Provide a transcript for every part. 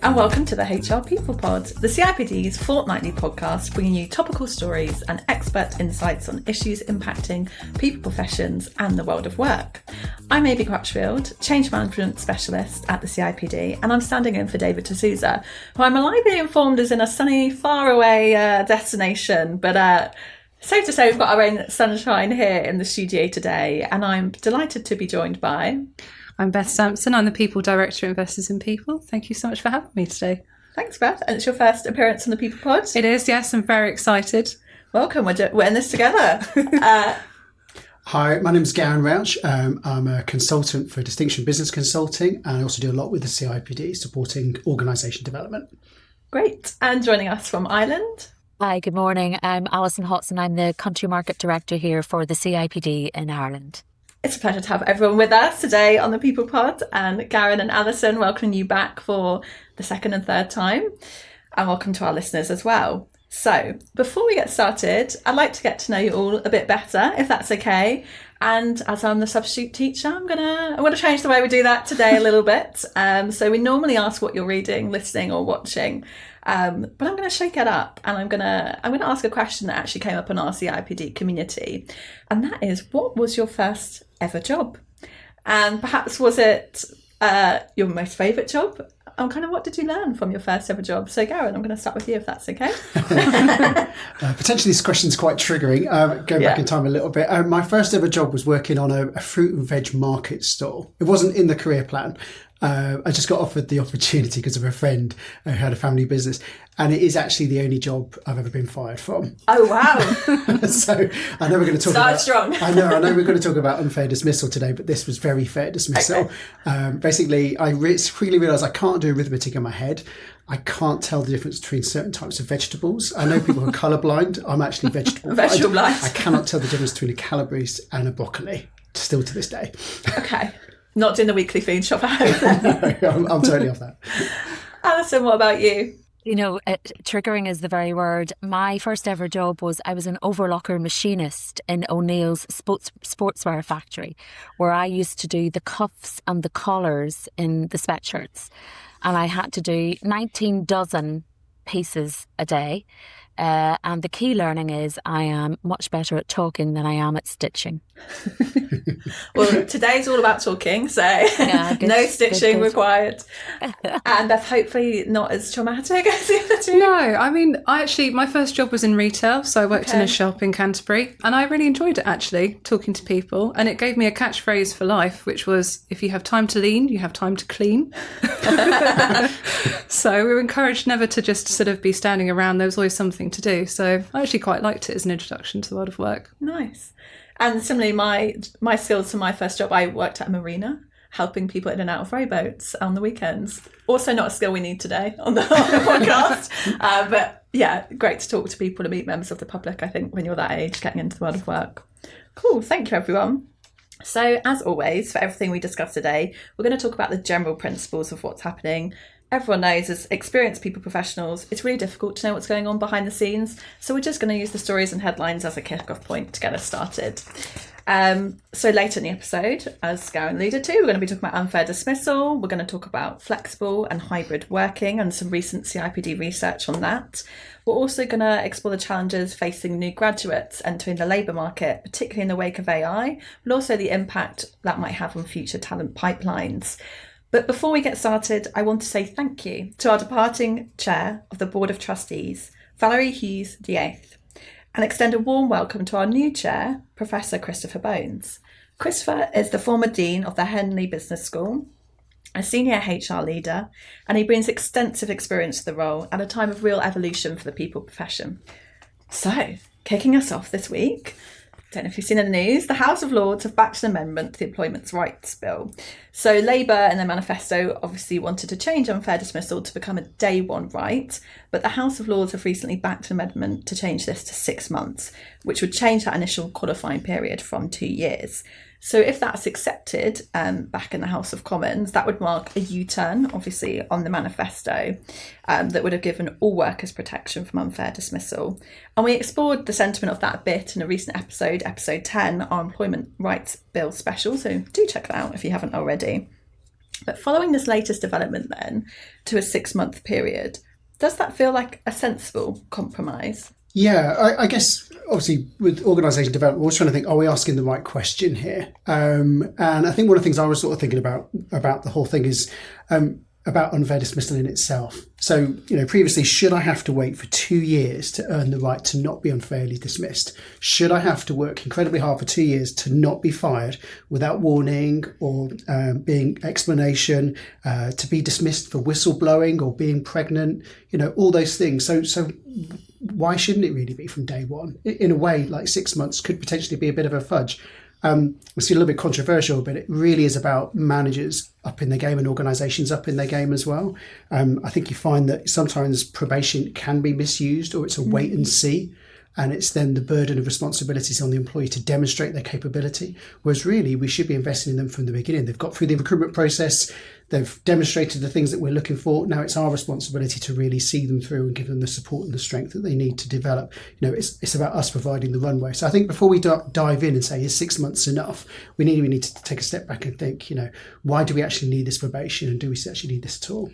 and welcome to the HR People Pod, the CIPD's fortnightly podcast bringing you topical stories and expert insights on issues impacting people professions and the world of work. I'm Amy Crutchfield, Change Management Specialist at the CIPD, and I'm standing in for David D'Souza, who I'm reliably informed is in a sunny, faraway destination, but safe to say we've got our own sunshine here in the studio today, and I'm delighted to be joined by... I'm Beth Samson. I'm the People Director at Investors in People. Thank you so much for having me today. Thanks, Beth. And it's your first appearance on the People Pod? It is, yes. I'm very excited. Welcome. We're in this together. Hi, my name is Garin Rouch. I'm a consultant for Distinction Business Consulting, and I also do a lot with the CIPD, supporting organisation development. Great. And joining us from Ireland? Hi, good morning. I'm Alison Hodgson. I'm the Country Market Director here for the CIPD in Ireland. It's a pleasure to have everyone with us today on the People Pod, and Garin and Alison, welcoming you back for the second and third time, and welcome to our listeners as well. So before we get started, I'd like to get to know you all a bit better, if that's okay. And as I'm the substitute teacher, I'm gonna change the way we do that today a little bit. So we normally ask what you're reading, listening, or watching. But I'm going to shake it up, and I'm going to ask a question that actually came up in our CIPD community, and that is, what was your first ever job? And perhaps was it your most favourite job? And kind of what did you learn from your first ever job? So Garin, I'm going to start with you if that's okay. Potentially this question's quite triggering. Going back in time a little bit. My first ever job was working on a fruit and veg market stall. It wasn't in the career plan. I just got offered the opportunity because of a friend who had a family business, and it is actually the only job I've ever been fired from. Oh wow! So I know we're going to talk about. Strong. I know we're going to talk about unfair dismissal today, but this was very fair dismissal. Okay. Basically, I quickly realised I can't do arithmetic in my head. I can't tell the difference between certain types of vegetables. I know people who are colourblind. I'm actually vegetable. Vegetable blind. I cannot tell the difference between a calabrese and a broccoli, still to this day. Okay. Not doing the weekly food shop at home. No, I'm totally off that. Alison, what about you? You know, triggering is the very word. My first ever job was I was an overlocker machinist in O'Neill's sportswear factory, where I used to do the cuffs and the collars in the sweatshirts. And I had to do 19 dozen pieces a day. And the key learning is I am much better at talking than I am at stitching. Well, today's all about talking, so no stitching required. And Beth, hopefully not as traumatic as the other two. No, I mean, my first job was in retail, so I worked in a shop in Canterbury, and I really enjoyed it actually, talking to people, and it gave me a catchphrase for life, which was, if you have time to lean, you have time to clean. So we were encouraged never to just sort of be standing around. There was always something to do, so I actually quite liked it as an introduction to the world of work. Nice. And similarly, my skills for my first job, I worked at a marina, helping people in and out of rowboats on the weekends. Also not a skill we need today on the podcast. But yeah, great to talk to people and meet members of the public, I think, when you're that age, getting into the world of work. Cool, thank you everyone. So as always, for everything we discussed today, we're going to talk about the general principles of what's happening. Everyone knows, as experienced people professionals, it's really difficult to know what's going on behind the scenes. So we're just going to use the stories and headlines as a kick-off point to get us started. So later in the episode, as Garin alluded to, we're going to be talking about unfair dismissal. We're going to talk about flexible and hybrid working and some recent CIPD research on that. We're also going to explore the challenges facing new graduates entering the labour market, particularly in the wake of AI, but also the impact that might have on future talent pipelines. But before we get started, I want to say thank you to our departing Chair of the Board of Trustees, Valerie Hughes-Dieth, and extend a warm welcome to our new Chair, Professor Christopher Bones. Christopher is the former Dean of the Henley Business School, a senior HR leader, and he brings extensive experience to the role at a time of real evolution for the people profession. So, kicking us off this week, don't know if you've seen in the news, the House of Lords have backed an amendment to the Employment Rights Bill. So Labour in their manifesto obviously wanted to change unfair dismissal to become a day one right, but the House of Lords have recently backed an amendment to change this to 6 months, which would change that initial qualifying period from 2 years. So if that's accepted back in the House of Commons, that would mark a U-turn, obviously, on the manifesto that would have given all workers protection from unfair dismissal. And we explored the sentiment of that a bit in a recent episode, episode 10, our Employment Rights Bill special. So do check that out if you haven't already. But following this latest development then to a 6-month period, does that feel like a sensible compromise? Yeah, I guess obviously with organisation development, we're always trying to think, are we asking the right question here? And I think one of the things I was sort of thinking about the whole thing is about unfair dismissal in itself. So, previously, should I have to wait for 2 years to earn the right to not be unfairly dismissed? Should I have to work incredibly hard for 2 years to not be fired without warning or being explanation, to be dismissed for whistleblowing or being pregnant, all those things. So why shouldn't it really be from day one? In a way, like 6 months could potentially be a bit of a fudge. It's a little bit controversial, but it really is about managers up in their game and organisations up in their game as well. I think you find that sometimes probation can be misused, or it's a wait and see, and it's then the burden of responsibilities on the employee to demonstrate their capability. Whereas really, we should be investing in them from the beginning. They've got through the recruitment process, they've demonstrated the things that we're looking for. Now it's our responsibility to really see them through and give them the support and the strength that they need to develop. It's about us providing the runway. So I think before we dive in and say, is 6 months enough? We need to take a step back and think, why do we actually need this probation, and do we actually need this at all?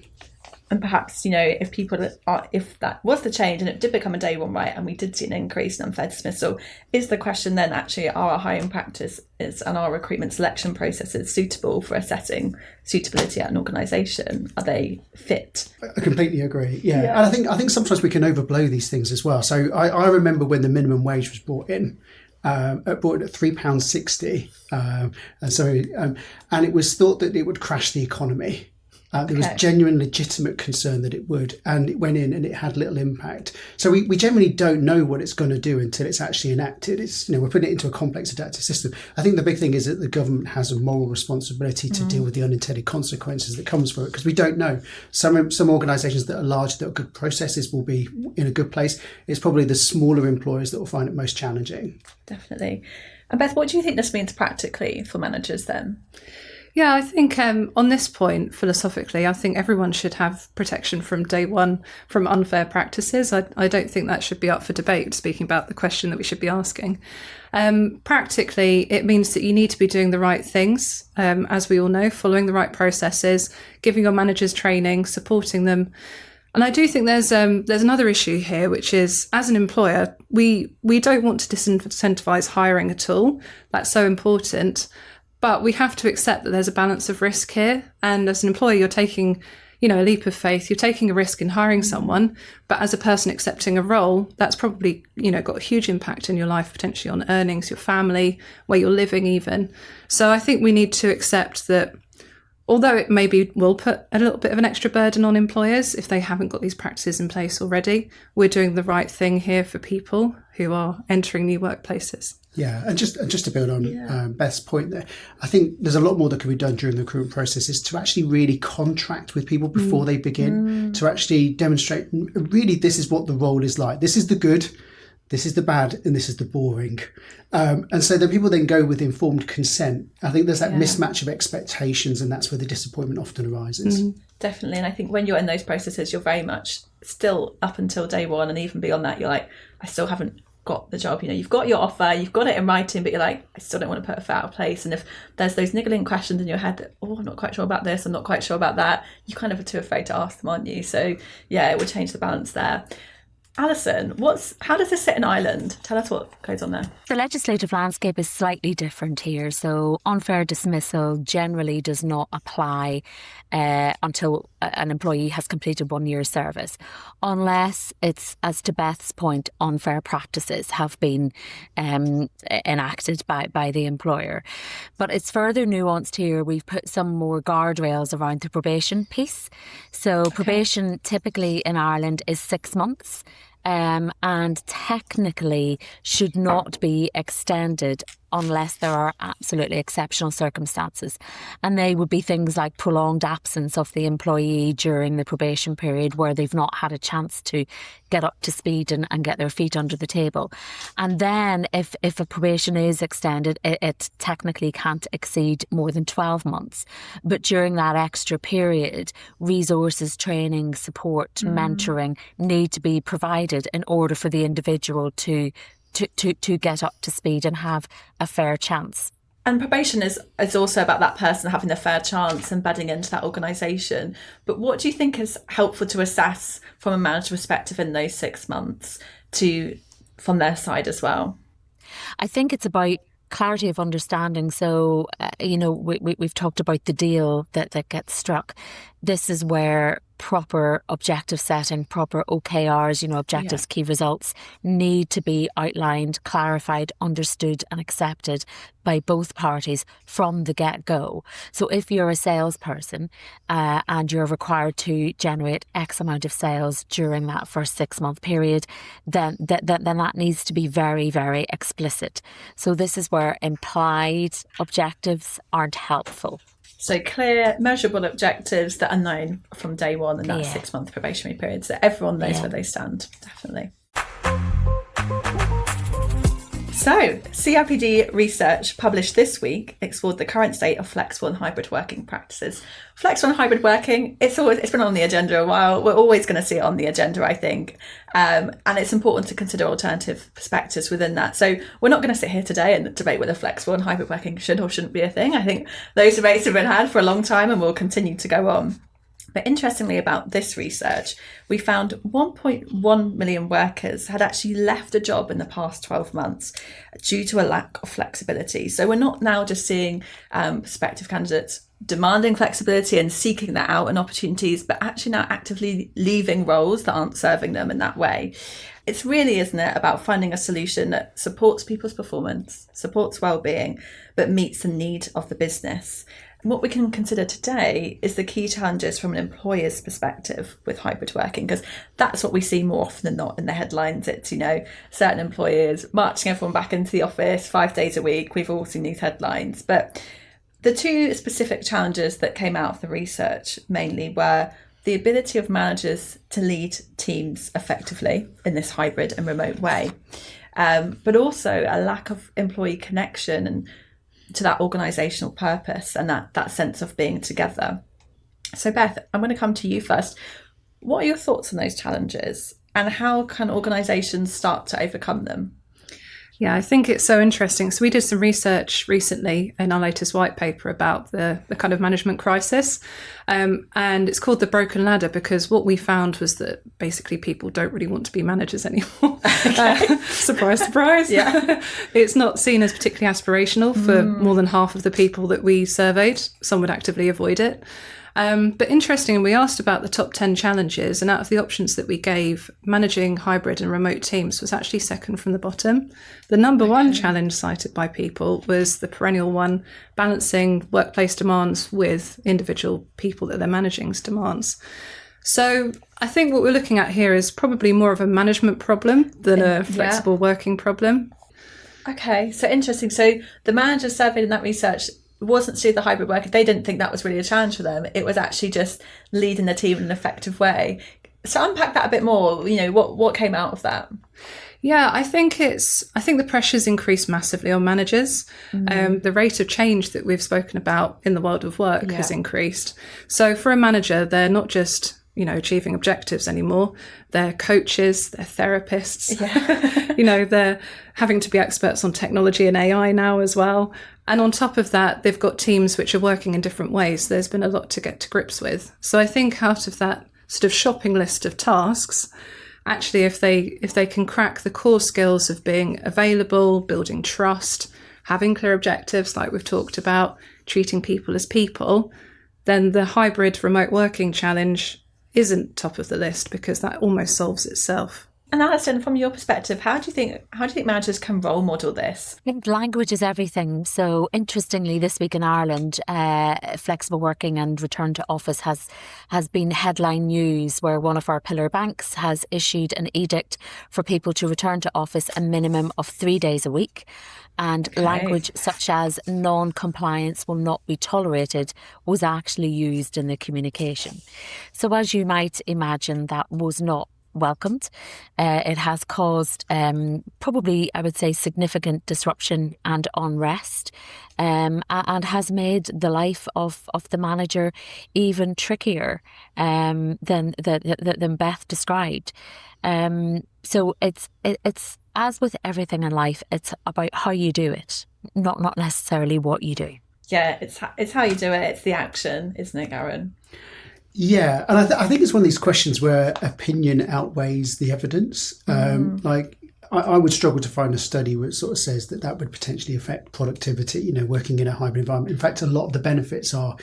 And perhaps, if that was the change and it did become a day one right, and we did see an increase in unfair dismissal, is the question then actually, are our hiring practices and our recruitment selection processes suitable for assessing suitability at an organisation? Are they fit? I completely agree. Yeah. And I think sometimes we can overblow these things as well. So I remember when the minimum wage was brought in at £3.60, and it was thought that it would crash the economy. There was genuine legitimate concern that it would, and it went in and it had little impact. So we generally don't know what it's going to do until it's actually enacted. It's we're putting it into a complex adaptive system. I think the big thing is that the government has a moral responsibility to deal with the unintended consequences that comes from it, because we don't know. Some organisations that are large, that are good processes, will be in a good place. It's probably the smaller employers that will find it most challenging. Definitely. And Beth, what do you think this means practically for managers then? Yeah, I think on this point, philosophically, I think everyone should have protection from day one from unfair practices. I don't think that should be up for debate, speaking about the question that we should be asking. Practically, it means that you need to be doing the right things, as we all know, following the right processes, giving your managers training, supporting them. And I do think there's another issue here, which is, as an employer, we don't want to disincentivise hiring at all. That's so important. But we have to accept that there's a balance of risk here. And as an employer, you're taking, a leap of faith. You're taking a risk in hiring someone. But as a person accepting a role, that's probably, got a huge impact in your life, potentially on earnings, your family, where you're living even. So I think we need to accept that although it maybe will put a little bit of an extra burden on employers if they haven't got these practices in place already, we're doing the right thing here for people who are entering new workplaces. Yeah, and just to build on Beth's point there, I think there's a lot more that can be done during the recruitment process, is to actually really contract with people before they begin, to actually demonstrate, really, this is what the role is like. This is the good, this is the bad, and this is the boring. And so then people then go with informed consent. I think there's that mismatch of expectations, and that's where the disappointment often arises. Definitely. And I think when you're in those processes, you're very much still up until day one, and even beyond that, you're like, I still haven't got the job. You've got your offer, you've got it in writing, but you're like, I still don't want to put a foot out of place. And if there's those niggling questions in your head that, I'm not quite sure about this, I'm not quite sure about that, you kind of are too afraid to ask them, aren't you? So it would change the balance there. Alison, how does this sit in Ireland? Tell us what goes on there. The legislative landscape is slightly different here. So unfair dismissal generally does not apply until an employee has completed 1 year's service, unless it's, as to Beth's point, unfair practices have been enacted by the employer. But it's further nuanced here. We've put some more guardrails around the probation piece. So probation typically in Ireland is 6 months. And technically should not be extended unless there are absolutely exceptional circumstances. And they would be things like prolonged absence of the employee during the probation period, where they've not had a chance to get up to speed and get their feet under the table. And then if a probation is extended, it technically can't exceed more than 12 months. But during that extra period, resources, training, support, mentoring need to be provided in order for the individual to get up to speed and have a fair chance. And probation is also about that person having a fair chance and bedding into that organisation. But what do you think is helpful to assess from a manager perspective in those 6 months from their side as well? I think it's about clarity of understanding. So, we've talked about the deal that gets struck. This is where proper objective setting, proper OKRs, objectives, key results, need to be outlined, clarified, understood and accepted by both parties from the get-go. So if you're a salesperson and you're required to generate X amount of sales during that first 6-month period, then that needs to be very, very explicit. So this is where implied objectives aren't helpful. So clear, measurable objectives that are known from day one in that 6-month probationary period. So everyone knows where they stand, definitely. So, CIPD research published this week explored the current state of flexible and hybrid working practices. Flexible and hybrid working, it's been on the agenda a while. We're always going to see it on the agenda, I think. And it's important to consider alternative perspectives within that. So we're not going to sit here today and debate whether flexible and hybrid working should or shouldn't be a thing. I think those debates have been had for a long time and will continue to go on. But interestingly about this research, we found 1.1 million workers had actually left a job in the past 12 months due to a lack of flexibility. So we're not now just seeing prospective candidates demanding flexibility and seeking that out in opportunities, but actually now actively leaving roles that aren't serving them in that way. It's really, isn't it, about finding a solution that supports people's performance, supports well-being, but meets the need of the business. What we can consider today is the key challenges from an employer's perspective with hybrid working, because that's what we see more often than not in the headlines. It's, certain employers marching everyone back into the office 5 days a week. We've all seen these headlines. But the two specific challenges that came out of the research mainly were the ability of managers to lead teams effectively in this hybrid and remote way, but also a lack of employee connection and to that organisational purpose and that sense of being together. So Beth, I'm going to come to you first. What are your thoughts on those challenges and how can organisations start to overcome them? Yeah, I think it's so interesting. So we did some research recently in our latest white paper about the kind of management crisis. And it's called the broken ladder because what we found was that basically people don't really want to be managers anymore. Surprise, surprise. Yeah. It's not seen as particularly aspirational for more than half of the people that we surveyed. Some would actively avoid it. But interesting, we asked about the top 10 challenges, and out of the options that we gave, managing hybrid and remote teams was actually second from the bottom. The number one challenge cited by people was the perennial one, balancing workplace demands with individual people that they're managing's demands. So I think what we're looking at here is probably more of a management problem than a flexible working problem. Okay, so interesting. So the managers surveyed in that research wasn't to do the hybrid work. They didn't think that was really a challenge for them. It was actually just leading the team in an effective way. So unpack that a bit more. What came out of that? Yeah, I think the pressures increased massively on managers. The rate of change that we've spoken about in the world of work has increased. So for a manager, they're not just achieving objectives anymore. They're coaches, they're therapists. Yeah. They're having to be experts on technology and AI now as well. And on top of that, they've got teams which are working in different ways. There's been a lot to get to grips with. So I think out of that sort of shopping list of tasks, actually, if they can crack the core skills of being available, building trust, having clear objectives like we've talked about, treating people as people, then the hybrid remote working challenge isn't top of the list because that almost solves itself. And Alison, from your perspective, how do you think managers can role model this? I think language is everything. So interestingly, this week in Ireland, flexible working and return to office has been headline news, where one of our pillar banks has issued an edict for people to return to office a minimum of 3 days a week. And language such as non-compliance will not be tolerated was actually used in the communication. So as you might imagine, that was not welcomed. It has caused probably, I would say, significant disruption and unrest, and has made the life of the manager even trickier than Beth described. So it's as with everything in life, it's about how you do it. not necessarily what you do. Yeah, it's how you do it. It's the action, isn't it, Garin? Yeah, and I think it's one of these questions where opinion outweighs the evidence. Like, I would struggle to find a study where it sort of says that would potentially affect productivity, working in a hybrid environment. In fact, a lot of the benefits are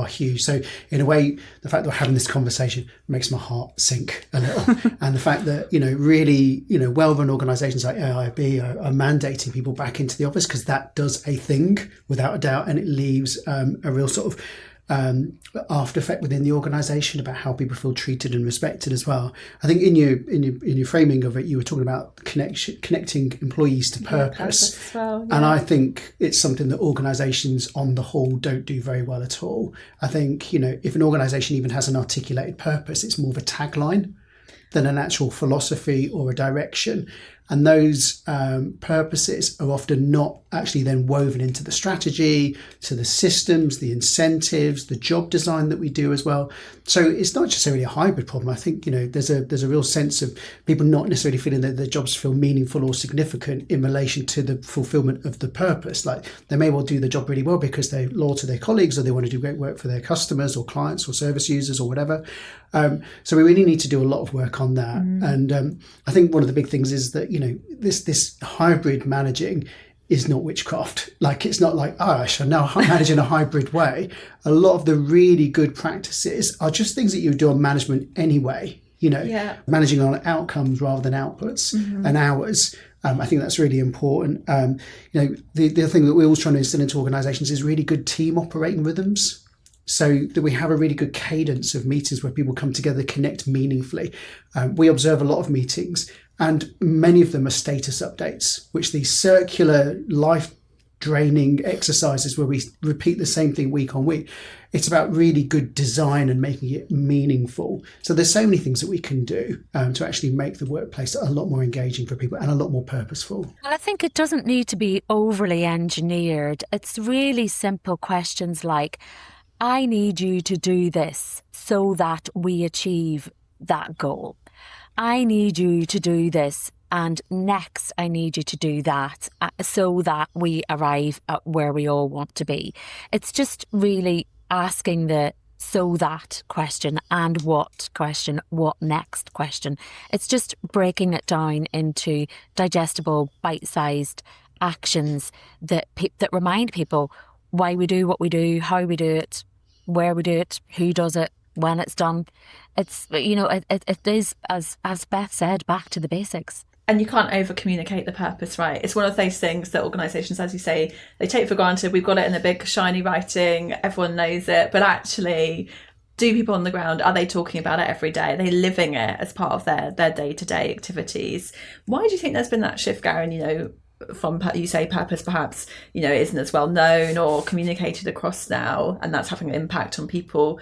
huge. So in a way, the fact that we're having this conversation makes my heart sink a little. And the fact that, really, well-run organisations like AIB are mandating people back into the office, because that does a thing without a doubt, and it leaves a real sort of after effect within the organisation about how people feel treated and respected as well. I think in your framing of it, you were talking about connecting employees to purpose as well, yeah. And I think it's something that organisations on the whole don't do very well at all. I think if an organisation even has an articulated purpose, it's more of a tagline than an actual philosophy or a direction. And those purposes are often not actually then woven into the strategy, to the systems, the incentives, the job design that we do as well. So it's not necessarily a hybrid problem. I think, there's a real sense of people not necessarily feeling that their jobs feel meaningful or significant in relation to the fulfillment of the purpose. Like, they may well do the job really well because they're loyal to their colleagues, or they want to do great work for their customers or clients or service users or whatever. So we really need to do a lot of work on that. And I think one of the big things is that, this hybrid managing is not witchcraft. Like, it's not like, I shall now manage in a hybrid way. A lot of the really good practices are just things that you do on management anyway, managing on outcomes rather than outputs and hours. I think that's really important. The other thing that we're always trying to instill into organisations is really good team operating rhythms. So that we have a really good cadence of meetings where people come together, connect meaningfully. We observe a lot of meetings, and many of them are status updates, which these circular life-draining exercises where we repeat the same thing week on week. It's about really good design and making it meaningful. So there's so many things that we can do to actually make the workplace a lot more engaging for people and a lot more purposeful. Well, I think it doesn't need to be overly engineered. It's really simple questions like, I need you to do this so that we achieve that goal. I need you to do this, and next I need you to do that so that we arrive at where we all want to be. It's just really asking the so that question, and what question, what next question. It's just breaking it down into digestible, bite-sized actions that remind people why we do what we do, how we do it, where we do it, who does it, when it's done. It's, it is, as Beth said, back to the basics. And you can't over communicate the purpose, right? It's one of those things that organisations, as you say, they take for granted. We've got it in the big shiny writing, everyone knows it, but actually, do people on the ground, are they talking about it every day? Are they living it as part of their day-to-day activities? Why do you think there's been that shift, Garin, from, you say, purpose perhaps isn't as well known or communicated across now, and that's having an impact on people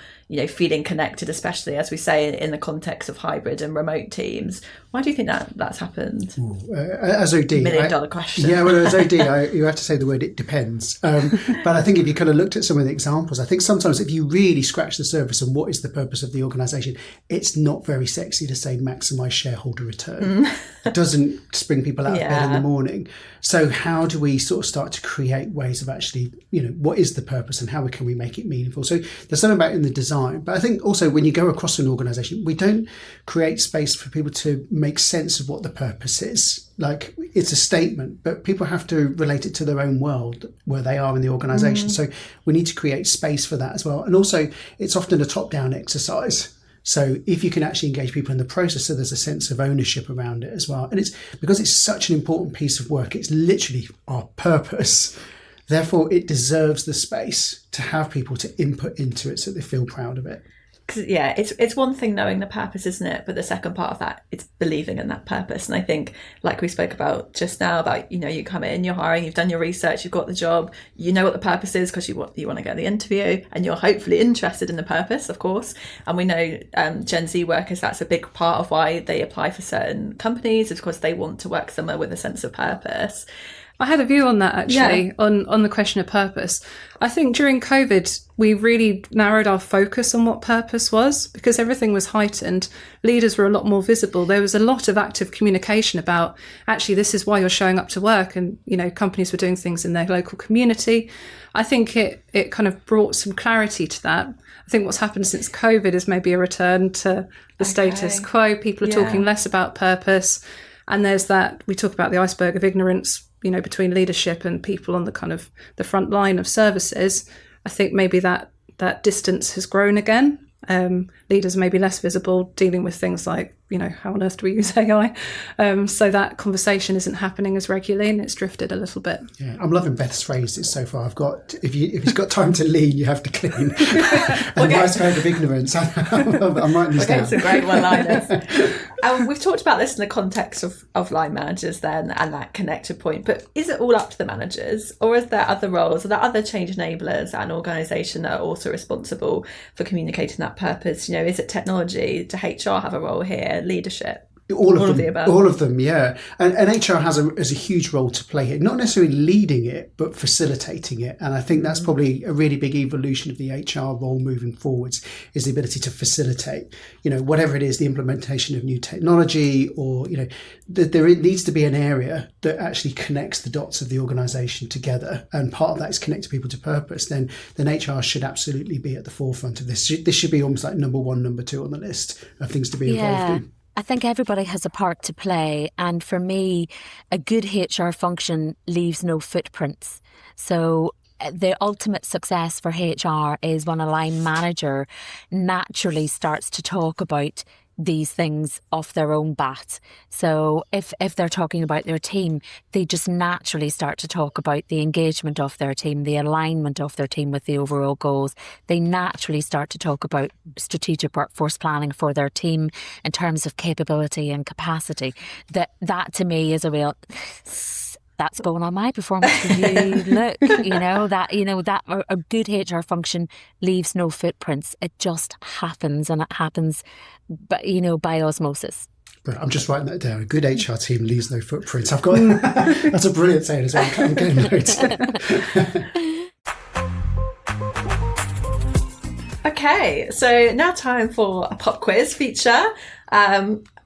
feeling connected, especially as we say in the context of hybrid and remote teams? Why do you think that's happened? As OD, $1 million question. Yeah, well, as OD, you have to say the word "it depends." But I think if you kind of looked at some of the examples, I think sometimes if you really scratch the surface on what is the purpose of the organisation, it's not very sexy to say maximise shareholder return. It doesn't spring people out of bed in the morning. So how do we sort of start to create ways of actually, what is the purpose and how can we make it meaningful? So there's something about in the design, but I think also when you go across an organisation, we don't create space for people to make sense of what the purpose is. Like, it's a statement, but people have to relate it to their own world where they are in the organisation. So we need to create space for that as well. And also, it's often a top-down exercise. So if you can actually engage people in the process, so there's a sense of ownership around it as well. And it's because it's such an important piece of work, it's literally our purpose. Therefore, it deserves the space to have people to input into it so they feel proud of it. Because it's one thing knowing the purpose, isn't it? But the second part of that, it's believing in that purpose. And I think, like we spoke about just now, about you come in, you're hiring, you've done your research, you've got the job, you know what the purpose is because you want to get the interview, and you're hopefully interested in the purpose, of course. And we know Gen Z workers, that's a big part of why they apply for certain companies, is because they want to work somewhere with a sense of purpose. I had a view on that actually, on the question of purpose. I think during COVID, we really narrowed our focus on what purpose was because everything was heightened. Leaders were a lot more visible. There was a lot of active communication about actually this is why you're showing up to work, and companies were doing things in their local community. I think it kind of brought some clarity to that. I think what's happened since COVID is maybe a return to the status quo. People are talking less about purpose. And there's that, we talk about the iceberg of ignorance, between leadership and people on the kind of the front line of services. I think maybe that distance has grown again. Leaders are maybe less visible, dealing with things like, how on earth do we use AI? So that conversation isn't happening as regularly, and it's drifted a little bit. Yeah, I'm loving Beth's phrases so far. I've got, if you've got time to lean, you have to clean. And the iceberg of ignorance. I'm writing these down. Some great one-liners. We've talked about this in the context of line managers then, and that connected point, but is it all up to the managers, or is there other roles, are there other change enablers at an organisation that are also responsible for communicating that purpose? Is it technology? Do HR have a role here? Leadership? All of the above. All of them, yeah. And HR has a huge role to play here, not necessarily leading it, but facilitating it. And I think that's probably a really big evolution of the HR role moving forwards, is the ability to facilitate, whatever it is, the implementation of new technology, or, there needs to be an area that actually connects the dots of the organisation together. And part of that is connecting people to purpose. Then HR should absolutely be at the forefront of this. This should be almost like number one, number two on the list of things to be involved in. I think everybody has a part to play. And for me, a good HR function leaves no footprints. So the ultimate success for HR is when a line manager naturally starts to talk about these things off their own bat. So if they're talking about their team, they just naturally start to talk about the engagement of their team, the alignment of their team with the overall goals. They naturally start to talk about strategic workforce planning for their team in terms of capability and capacity. That to me is a real... That's going on my performance review. Look, that a good HR function leaves no footprints. It just happens, and it happens, but by osmosis. But I'm just writing that down. A good HR team leaves no footprints. I've got that's a brilliant saying as well. I'm getting notes. Okay, so now time for a pop quiz feature.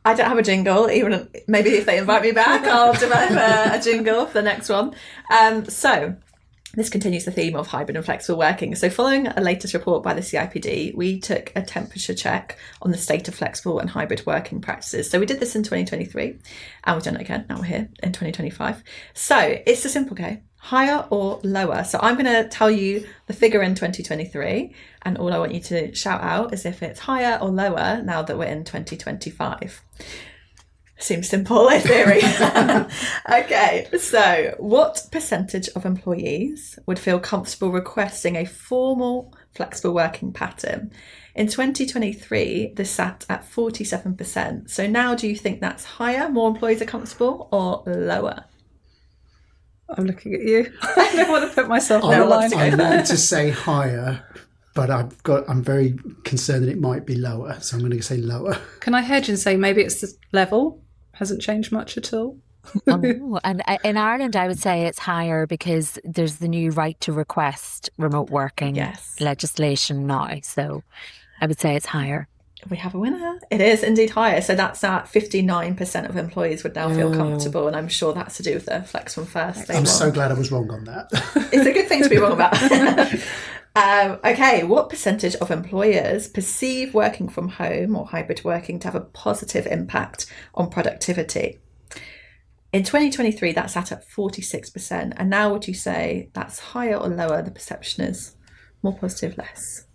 I don't have a jingle, even maybe if they invite me back, I'll develop a jingle for the next one. So this continues the theme of hybrid and flexible working. So following a latest report by the CIPD, we took a temperature check on the state of flexible and hybrid working practices. So we did this in 2023, and we've done it again. Now we're here in 2025. So it's a simple game. Higher or lower? So I'm going to tell you the figure in 2023, and all I want you to shout out is if it's higher or lower now that we're in 2025. Seems simple in theory. Okay, so what percentage of employees would feel comfortable requesting a formal flexible working pattern? In 2023, this sat at 47%. So now do you think that's higher, more employees are comfortable, or lower? I'm looking at you. I don't want to put myself in a line. I want to say higher, but I'm very concerned that it might be lower, so I'm going to say lower. Can I hedge and say maybe it's the level? Hasn't changed much at all. And in Ireland, I would say it's higher because there's the new right to request remote working legislation now. So I would say it's higher. We have a winner. It is indeed higher. So that's at 59% of employees would now feel comfortable. And I'm sure that's to do with the flex from first. I'm so glad I was wrong on that. It's a good thing to be wrong about. Okay, what percentage of employers perceive working from home or hybrid working to have a positive impact on productivity? In 2023, that sat at 46%. And now would you say that's higher or lower? The perception is more positive, less?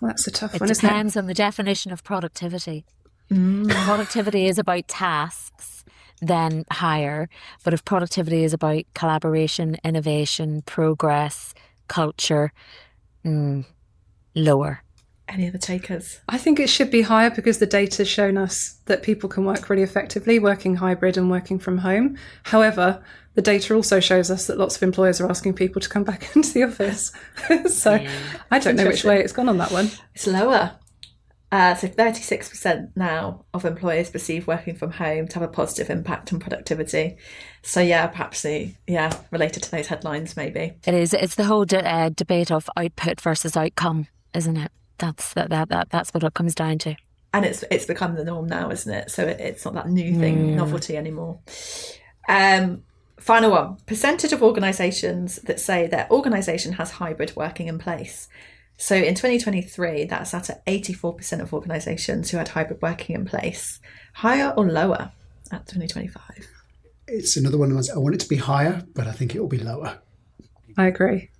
Well, that's a tough one, isn't it? It depends on the definition of productivity. Productivity is about tasks, then higher. But if productivity is about collaboration, innovation, progress, culture, lower. Any other takers? I think it should be higher because the data has shown us that people can work really effectively working hybrid and working from home. However, the data also shows us that lots of employers are asking people to come back into the office. So I don't know which way it's gone on that one. It's lower. So 36% now of employers perceive working from home to have a positive impact on productivity. So yeah, perhaps related to those headlines maybe. It is. It's the whole debate of output versus outcome, isn't it? That's what it comes down to. And it's become the norm now, isn't it? So it's not that new thing, novelty anymore. Final one, percentage of organisations that say their organisation has hybrid working in place. So in 2023, that sat at 84% of organisations who had hybrid working in place. Higher or lower at 2025? It's another one of those, I want it to be higher, but I think it will be lower. I agree.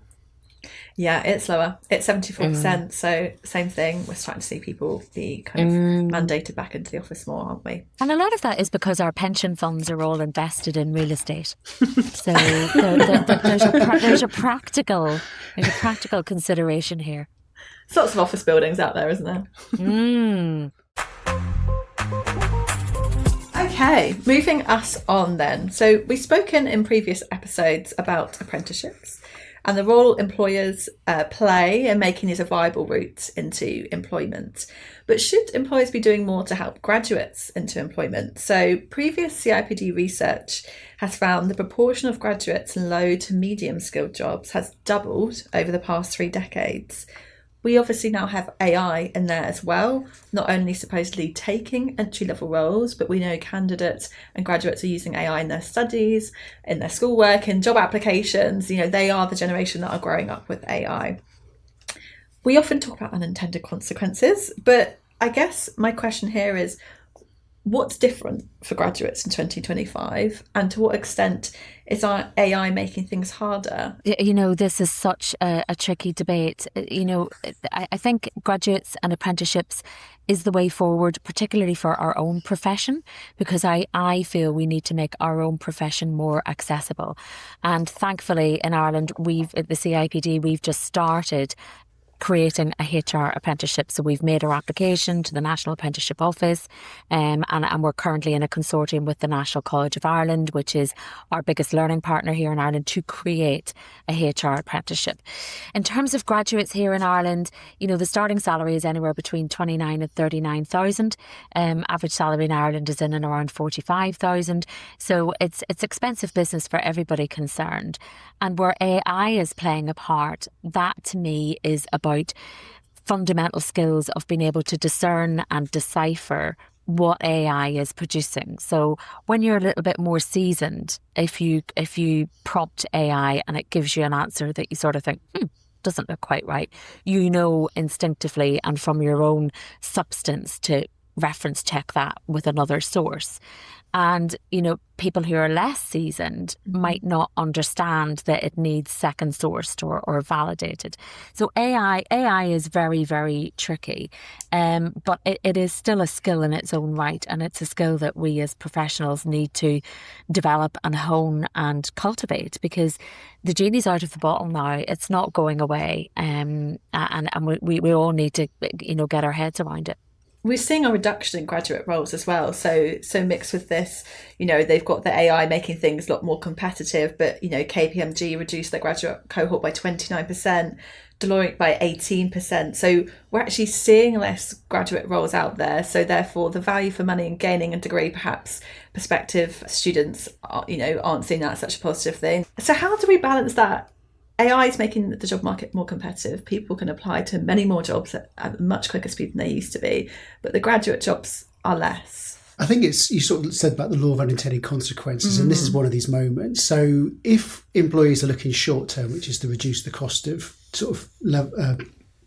Yeah, it's lower. It's 74%. So same thing. We're starting to see people be kind of mandated back into the office more, aren't we? And a lot of that is because our pension funds are all invested in real estate. So there's a practical consideration here. There's lots of office buildings out there, isn't there? Okay, moving us on then. So we've spoken in previous episodes about apprenticeships and the role employers play in making these a viable route into employment. But should employers be doing more to help graduates into employment? So previous CIPD research has found the proportion of graduates in low to medium skilled jobs has doubled over the past 3 decades. We obviously now have AI in there as well, not only supposedly taking entry-level roles, but we know candidates and graduates are using AI in their studies, in their schoolwork, in job applications. You know, they are the generation that are growing up with AI. We often talk about unintended consequences, but I guess my question here is, what's different for graduates in 2025, and to what extent is our AI making things harder? You know, this is such a tricky debate. You know, I think graduates and apprenticeships is the way forward, particularly for our own profession, because I feel we need to make our own profession more accessible. And thankfully in Ireland, at the CIPD, we've just started creating a HR apprenticeship. So we've made our application to the National Apprenticeship Office, and we're currently in a consortium with the National College of Ireland, which is our biggest learning partner here in Ireland, to create a HR apprenticeship. In terms of graduates here in Ireland, you know, the starting salary is anywhere between 29 and 39,000. Average salary in Ireland is in and around 45,000. So it's expensive business for everybody concerned. And where AI is playing a part, that to me is about fundamental skills of being able to discern and decipher what AI is producing. So when you're a little bit more seasoned, if you prompt AI and it gives you an answer that you sort of think, doesn't look quite right, you know instinctively and from your own substance to reference check that with another source. And, you know, people who are less seasoned might not understand that it needs second sourced or validated. So AI is very, very tricky, but it is still a skill in its own right. And it's a skill that we as professionals need to develop and hone and cultivate, because the genie's out of the bottle now. It's not going away. And we all need to, you know, get our heads around it. We're seeing a reduction in graduate roles as well. So mixed with this, you know, they've got the AI making things a lot more competitive, but, you know, KPMG reduced their graduate cohort by 29%, Deloitte by 18%. So we're actually seeing less graduate roles out there. So therefore the value for money in gaining a degree, perhaps prospective students, you know, aren't seeing that as such a positive thing. So how do we balance that? AI is making the job market more competitive. People can apply to many more jobs at a much quicker speed than they used to be, but the graduate jobs are less. I think you sort of said about the law of unintended consequences, and this is one of these moments. So if employees are looking short term, which is to reduce the cost of sort of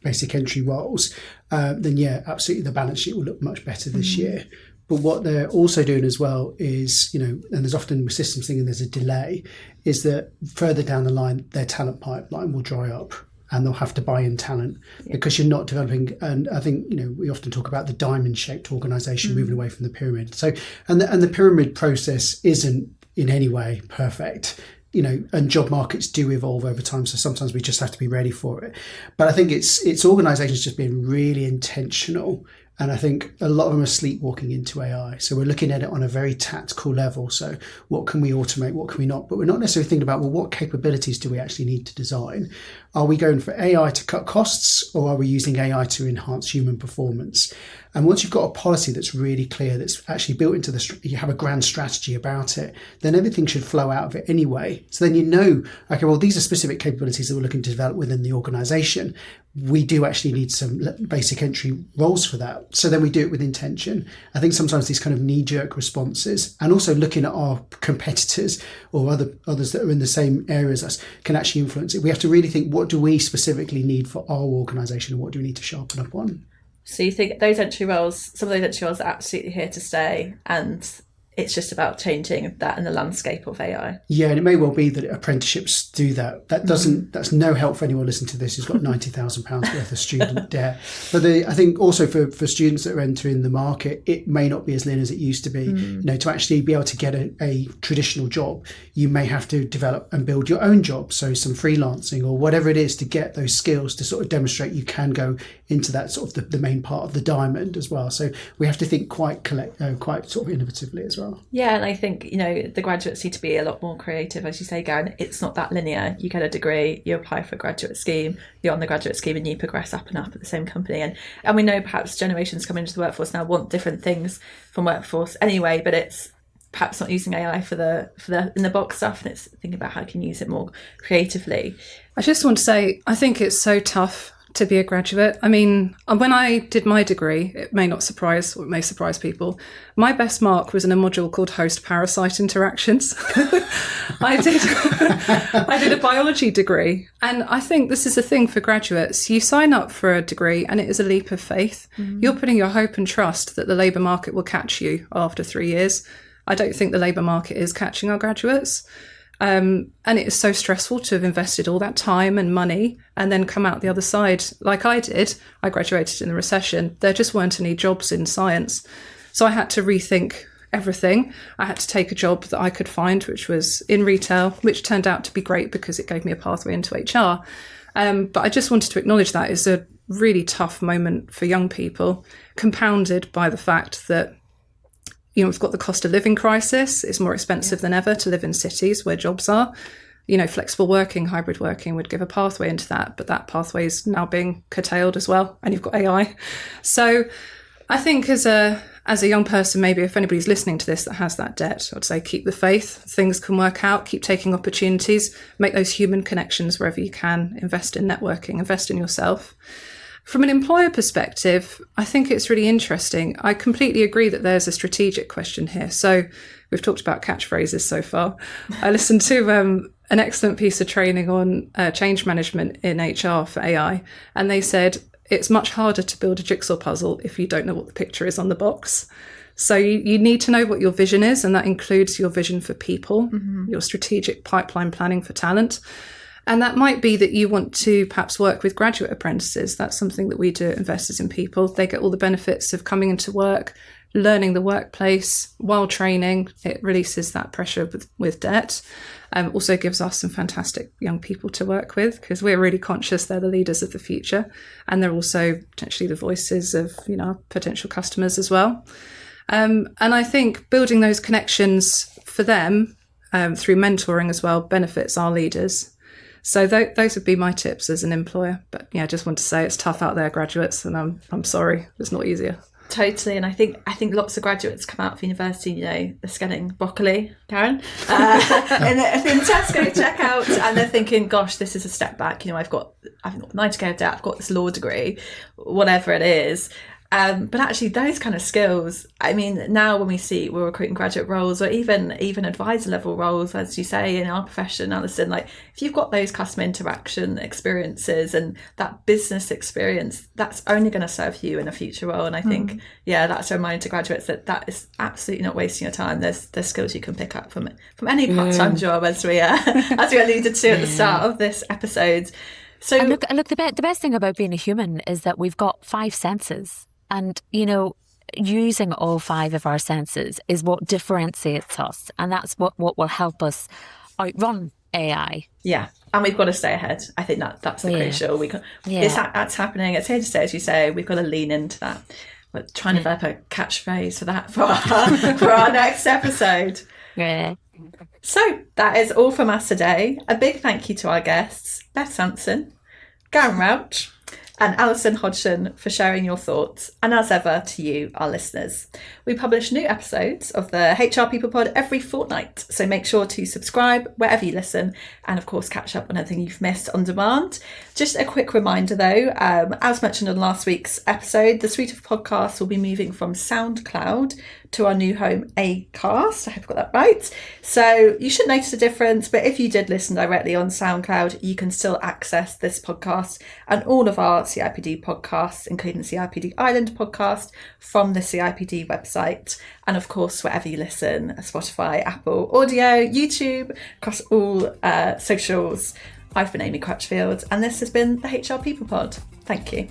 basic entry roles, then yeah, absolutely the balance sheet will look much better this year. But what they're also doing as well is, you know, and there's often with systems thinking there's a delay, is that further down the line, their talent pipeline will dry up and they'll have to buy in talent because you're not developing. And I think, you know, we often talk about the diamond shaped organisation moving away from the pyramid. So, and the pyramid process isn't in any way perfect, you know, and job markets do evolve over time. So sometimes we just have to be ready for it. But I think it's organisations just being really intentional And I think a lot of them are sleepwalking into AI. So we're looking at it on a very tactical level. So what can we automate? What can we not? But we're not necessarily thinking about, well, what capabilities do we actually need to design? Are we going for AI to cut costs, or are we using AI to enhance human performance? And once you've got a policy that's really clear, that's actually built into you have a grand strategy about it, then everything should flow out of it anyway. So then you know, okay, well, these are specific capabilities that we're looking to develop within the organisation. We do actually need some basic entry roles for that. So then we do it with intention. I think sometimes these kind of knee-jerk responses, and also looking at our competitors or others that are in the same areas as us, can actually influence it. We have to really think, what do we specifically need for our organisation, and what do we need to sharpen up on? So you think those entry roles, some of those entry roles are absolutely here to stay, and it's just about changing that in the landscape of AI. Yeah, and it may well be that apprenticeships do that. That's no help for anyone listening to this who's got £90,000 worth of student debt. But I think also for students that are entering the market, it may not be as linear as it used to be. You know, to actually be able to get a traditional job, you may have to develop and build your own job. So some freelancing or whatever it is to get those skills to sort of demonstrate you can go into that sort of the main part of the diamond as well. So we have to think quite sort of innovatively as well. Yeah, and I think, you know, the graduates need to be a lot more creative, as you say, Garin. It's not that linear. You get a degree, you apply for a graduate scheme, you're on the graduate scheme, and you progress up and up at the same company. And we know perhaps generations coming into the workforce now want different things from workforce anyway, but it's perhaps not using AI for the in the box stuff, and it's thinking about how you can use it more creatively. I just want to say, I think it's so tough to be a graduate. I mean, when I did my degree, it may surprise people, my best mark was in a module called host parasite interactions. I did a biology degree, and I think this is a thing for graduates. You sign up for a degree and it is a leap of faith. You're putting your hope and trust that the labour market will catch you after 3 years. I don't think the labour market is catching our graduates. And it is so stressful to have invested all that time and money and then come out the other side like I did. I graduated in the recession. There just weren't any jobs in science. So I had to rethink everything. I had to take a job that I could find, which was in retail, which turned out to be great because it gave me a pathway into HR. But I just wanted to acknowledge that it's a really tough moment for young people, compounded by the fact that we've got the cost of living crisis. It's more expensive than ever to live in cities where jobs are. Flexible working, hybrid working would give a pathway into that, but that pathway is now being curtailed as well, and you've got AI. So I think as a young person, maybe if anybody's listening to this that has that debt, I'd say keep the faith. Things can work out. Keep taking opportunities. Make those human connections wherever you can. Invest in networking. Invest in yourself. From an employer perspective, I think it's really interesting. I completely agree that there's a strategic question here. So we've talked about catchphrases so far. I listened to an excellent piece of training on change management in HR for AI, and they said it's much harder to build a jigsaw puzzle if you don't know what the picture is on the box. So you need to know what your vision is, and that includes your vision for people, your strategic pipeline planning for talent. And that might be that you want to perhaps work with graduate apprentices. That's something that we do at Investors in People. They get all the benefits of coming into work, learning the workplace while training. It releases that pressure with debt. Also gives us some fantastic young people to work with, because we're really conscious they're the leaders of the future. And they're also potentially the voices of our potential customers as well. And I think building those connections for them through mentoring as well benefits our leaders. So those would be my tips as an employer. But yeah, I just want to say it's tough out there, graduates, and I'm sorry, it's not easier. Totally, and I think lots of graduates come out of university, they're scanning broccoli, Garin, in the Tesco checkout, and they're thinking, gosh, this is a step back. I've got 90k of debt, I've got this law degree, whatever it is. But actually those kind of skills, I mean, now when we're recruiting graduate roles or even advisor level roles, as you say, in our profession, Alison, like if you've got those customer interaction experiences and that business experience, that's only going to serve you in a future role. And I think, that's a reminder to graduates that is absolutely not wasting your time. There's skills you can pick up from any part-time job, as we alluded to at the start of this episode. So and look, the best thing about being a human is that we've got 5 senses. And, using all 5 of our senses is what differentiates us. And that's what will help us outrun AI. Yeah. And we've got to stay ahead. I think that's the crucial. That's happening. It's here to stay, as you say. We've got to lean into that. We're trying to develop a catchphrase for that for our next episode. Yeah. So that is all from us today. A big thank you to our guests, Beth Samson, Garin Rouch, and Alison Hodgson for sharing your thoughts, and as ever to you, our listeners. We publish new episodes of the HR People Pod every fortnight, so make sure to subscribe wherever you listen, and of course catch up on anything you've missed on demand. Just a quick reminder though, as mentioned in last week's episode, the suite of podcasts will be moving from SoundCloud to our new home, Acast. I hope I got that right. So you should notice a difference, but if you did listen directly on SoundCloud, you can still access this podcast and all of our CIPD podcasts, including the CIPD Island podcast, from the CIPD website. And of course, wherever you listen, Spotify, Apple Audio, YouTube, across all socials. I've been Amy Crutchfield, and this has been the HR People Pod. Thank you.